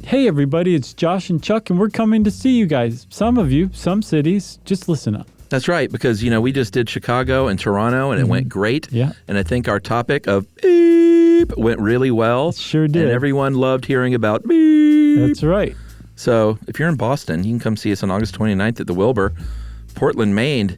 Hey everybody, it's Josh and Chuck, and we're coming to see you guys. Some of you, some cities, just listen up. That's right, because, we just did Chicago and Toronto, and it went great. Yeah. And I think our topic of beep went really well. It sure did. And everyone loved hearing about beep. That's right. So if you're in Boston, you can come see us on August 29th at the Wilbur. Portland, Maine?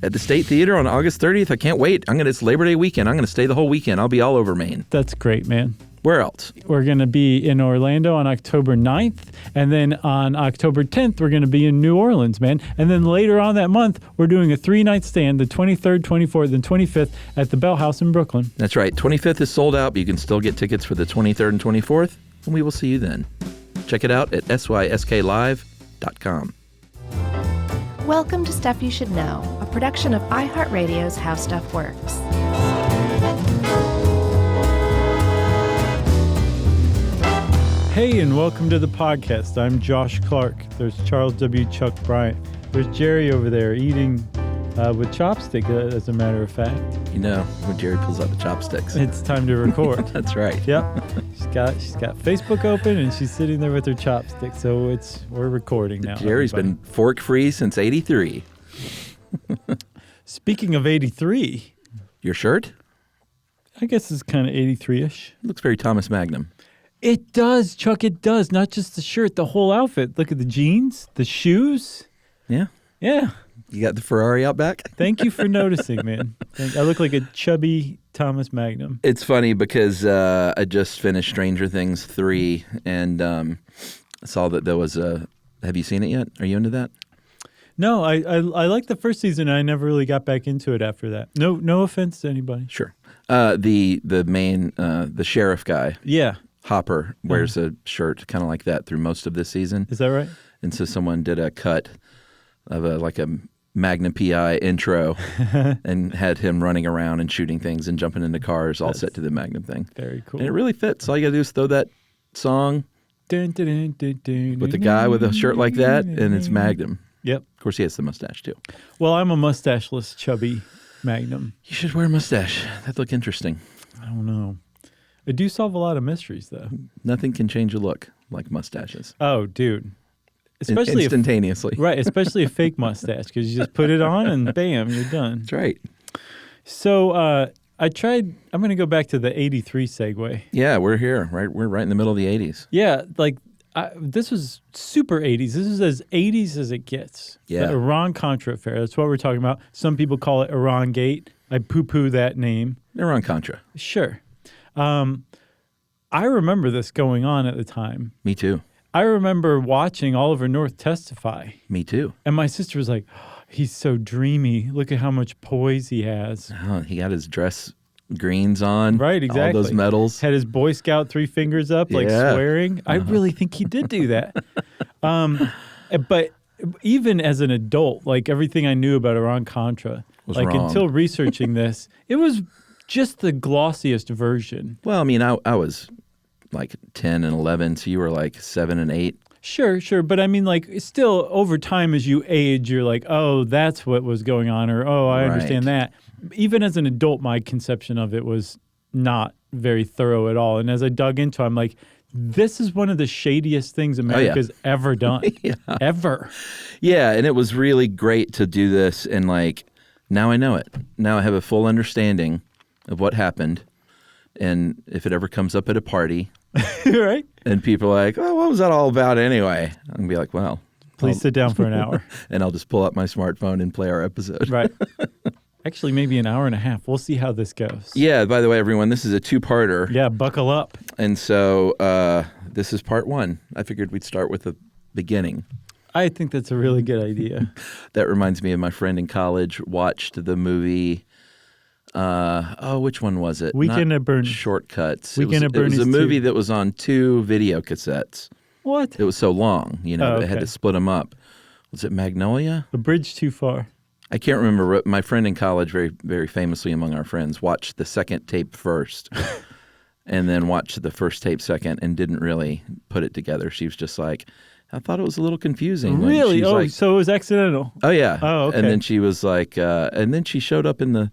At the State Theater on August 30th. I can't wait. It's Labor Day weekend. I'm going to stay the whole weekend. I'll be all over Maine. That's great, man. Where else? We're going to be in Orlando on October 9th, and then on October 10th, we're going to be in New Orleans, man. And then later on that month, we're doing a 3-night stand, the 23rd, 24th, and 25th at the Bell House in Brooklyn. That's right. 25th is sold out, but you can still get tickets for the 23rd and 24th, and we will see you then. Check it out at sysklive.com. Welcome to Stuff You Should Know, a production of iHeartRadio's How Stuff Works. Hey, and welcome to the podcast. I'm Josh Clark. There's Charles W. Chuck Bryant. There's Jerry over there eating with chopstick, as a matter of fact. When Jerry pulls out the chopsticks. It's time to record. That's right. Yep. She's got Facebook open, and she's sitting there with her chopstick. So we're recording now. Jerry's been fork-free since 83. Speaking of 83. Your shirt? I guess it's kind of 83-ish. Looks very Thomas Magnum. It does, Chuck, it does. Not just the shirt, the whole outfit. Look at the jeans, the shoes. Yeah? Yeah. You got the Ferrari out back? Thank you for noticing, man. I look like a chubby Thomas Magnum. It's funny because I just finished Stranger Things 3 and saw that there was a... Have you seen it yet? Are you into that? No, I liked the first season. I never really got back into it after that. No offense to anybody. Sure. The main, the sheriff guy. Yeah. Hopper wears a shirt kind of like that through most of this season. Is that right? And so someone did a cut of a Magnum PI intro and had him running around and shooting things and jumping into cars all set to the Magnum thing. Very cool. And it really fits. All you got to do is throw that song with the guy with a shirt like that, and it's Magnum. Yep. Of course, he has the mustache, too. Well, I'm a mustacheless, chubby Magnum. You should wear a mustache. That'd look interesting. I don't know. I do solve a lot of mysteries, though. Nothing can change a look like mustaches. Oh, dude. Especially instantaneously. Right, especially a fake mustache, because you just put it on and bam, you're done. That's right. So I'm going to go back to the 83 segue. Yeah, we're here, right? We're right in the middle of the 80s. Yeah, this was super 80s. This is as 80s as it gets. Yeah. The Iran-Contra Affair. That's what we're talking about. Some people call it Iran-Gate. I poo-poo that name. Iran-Contra. Sure. I remember this going on at the time. Me too. I remember watching Oliver North testify. Me too. And my sister was like, oh, he's so dreamy. Look at how much poise he has. Oh, he got his dress greens on. Right, exactly. All those medals. Had his Boy Scout 3 fingers up, swearing. I really think he did do that. But even as an adult, everything I knew about Iran-Contra, was wrong. Until researching this, it was just the glossiest version. Well, I mean, I was 10 and 11, so you were 7 and 8. Sure. But I mean, still over time as you age, you're like, oh, that's what was going on, or, oh, I understand that. Even as an adult, my conception of it was not very thorough at all. And as I dug into it, I'm like, this is one of the shadiest things America's ever done. Yeah. Ever. Yeah, and it was really great to do this, and now I know it. Now I have a full understanding of what happened, and if it ever comes up at a party, right? And people are like, "Oh, what was that all about anyway?" I'm gonna be like, "Well, please sit down for an hour," and I'll just pull up my smartphone and play our episode. Right. Actually, maybe an hour and a half. We'll see how this goes. Yeah. By the way, everyone, this is a 2-parter. Yeah, buckle up. And so this is part 1. I figured we'd start with the beginning. I think that's a really good idea. That reminds me of my friend in college watched the movie. Which one was it? Weekend at Bernie's. Shortcuts. Weekend at Bernie's. It was a movie that was on 2 video cassettes. What? It was so long, they had to split them up. Was it Magnolia? A Bridge Too Far. I can't remember. My friend in college, very, very famously among our friends, watched the second tape first and then watched the first tape second and didn't really put it together. She was just like, I thought it was a little confusing. Really? Oh, so it was accidental. Oh, yeah. Oh, okay. And then she was like, and then she showed up in the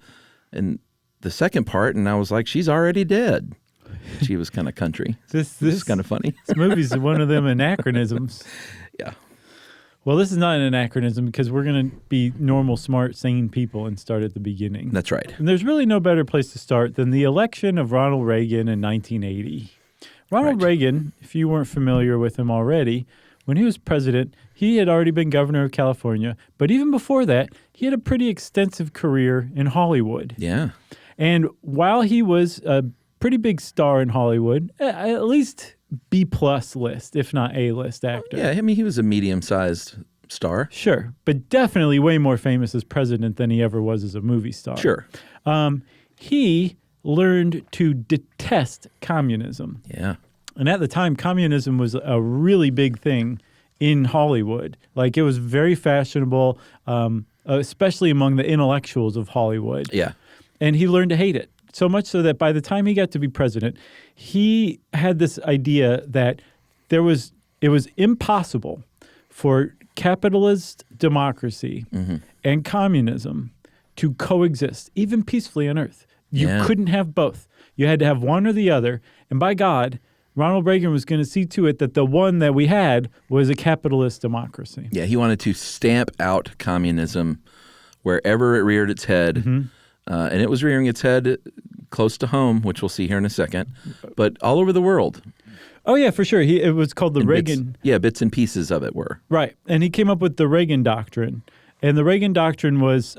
second part, and I was like, she's already dead. She was kind of country. This is kind of funny. This movie's one of them anachronisms. Yeah. Well, this is not an anachronism because we're going to be normal, smart, sane people and start at the beginning. That's right. And there's really no better place to start than the election of Ronald Reagan in 1980. Ronald Reagan, if you weren't familiar with him already, when he was president, he had already been governor of California. But even before that, he had a pretty extensive career in Hollywood. Yeah. And while he was a pretty big star in Hollywood, at least B-plus list, if not A-list actor. Yeah, I mean, he was a medium-sized star. Sure, but definitely way more famous as president than he ever was as a movie star. Sure. He learned to detest communism. Yeah. And at the time, communism was a really big thing in Hollywood. Like, it was very fashionable, especially among the intellectuals of Hollywood. Yeah. And he learned to hate it. So much so that by the time he got to be president, he had this idea that it was impossible for capitalist democracy and communism to coexist, even peacefully on Earth. You couldn't have both. You had to have one or the other. And by God, Ronald Reagan was going to see to it that the one that we had was a capitalist democracy. Yeah, he wanted to stamp out communism wherever it reared its head. And it was rearing its head close to home, which we'll see here in a second, but all over the world. Oh, yeah, for sure. It was called the Reagan. Bits and pieces of it were. Right. And he came up with the Reagan Doctrine. And the Reagan Doctrine was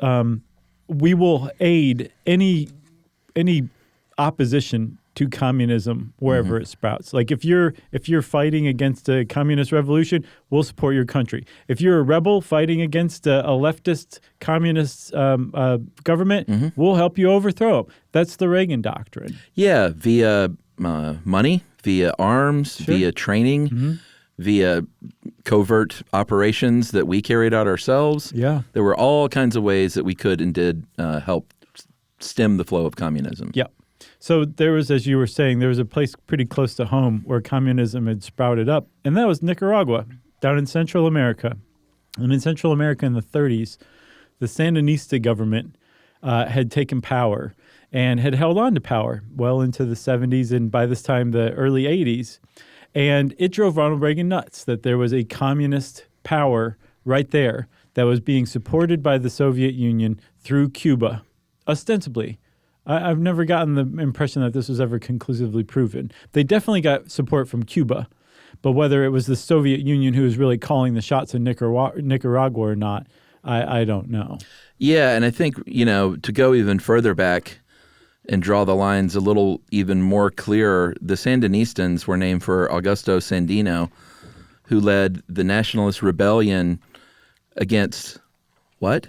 we will aid any opposition to communism wherever it sprouts. Like if you're fighting against a communist revolution, we'll support your country. If you're a rebel fighting against a leftist communist government, we'll help you overthrow them. That's the Reagan Doctrine. Yeah, via money, via arms, via training, via covert operations that we carried out ourselves. Yeah. There were all kinds of ways that we could and did help stem the flow of communism. Yeah. So there was, as you were saying, there was a place pretty close to home where communism had sprouted up, and that was Nicaragua, down in Central America. And in Central America in the 30s, the Sandinista government had taken power and had held on to power well into the 70s and by this time the early 80s. And it drove Ronald Reagan nuts that there was a communist power right there that was being supported by the Soviet Union through Cuba, ostensibly. I've never gotten the impression that this was ever conclusively proven. They definitely got support from Cuba, but whether it was the Soviet Union who was really calling the shots in Nicaragua or not, I don't know. Yeah, and I think, to go even further back and draw the lines a little even more clearer, the Sandinistas were named for Augusto Sandino, who led the nationalist rebellion against what?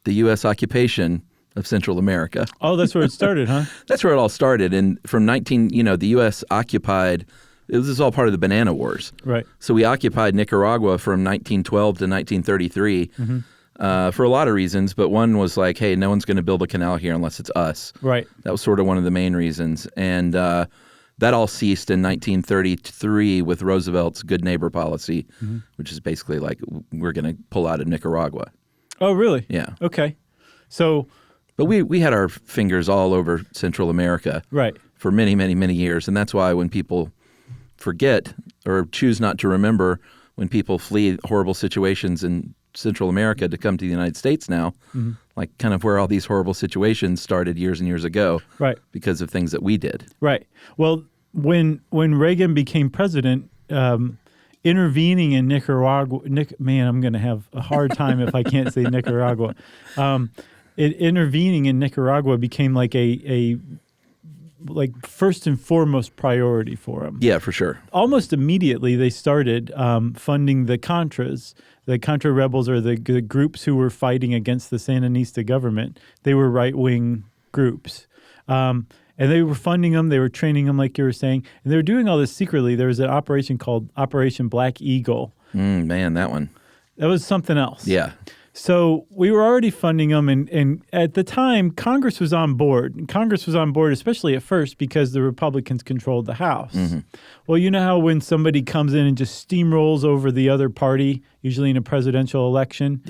The U.S. occupation of Central America. Oh, that's where it started, huh? That's where it all started. And from the U.S. occupied, this is all part of the Banana Wars. Right. So we occupied Nicaragua from 1912 to 1933 for a lot of reasons, but one was like, hey, no one's going to build a canal here unless it's us. Right. That was sort of one of the main reasons. And that all ceased in 1933 with Roosevelt's Good Neighbor policy, which is basically like, we're going to pull out of Nicaragua. Oh, really? Yeah. Okay. So... But we had our fingers all over Central America for many, many, many years. And that's why when people forget or choose not to remember when people flee horrible situations in Central America to come to the United States now, like kind of where all these horrible situations started years and years ago because of things that we did. Right. Well, when Reagan became president, intervening in Nicaragua, I'm going to have a hard time if I can't say Nicaragua. Intervening in Nicaragua became like a first and foremost priority for him. Yeah, for sure. Almost immediately, they started funding the Contras. The Contra rebels are the groups who were fighting against the Sandinista government. They were right-wing groups. And they were funding them. They were training them, like you were saying. And they were doing all this secretly. There was an operation called Operation Black Eagle. Man, that one. That was something else. Yeah. So we were already funding them, and at the time, Congress was on board. And Congress was on board, especially at first, because the Republicans controlled the House. Well, you know how when somebody comes in and just steamrolls over the other party, usually in a presidential election,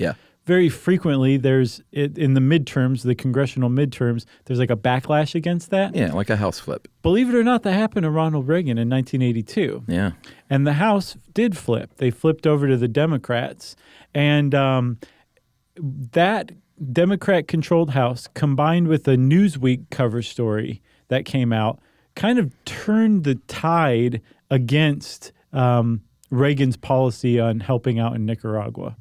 very frequently in the midterms, the congressional midterms, there's like a backlash against that. Yeah, like a house flip. Believe it or not, that happened to Ronald Reagan in 1982. Yeah. And the House did flip. They flipped over to the Democrats. And that Democrat-controlled House, combined with a Newsweek cover story that came out, kind of turned the tide against Reagan's policy on helping out in Nicaragua.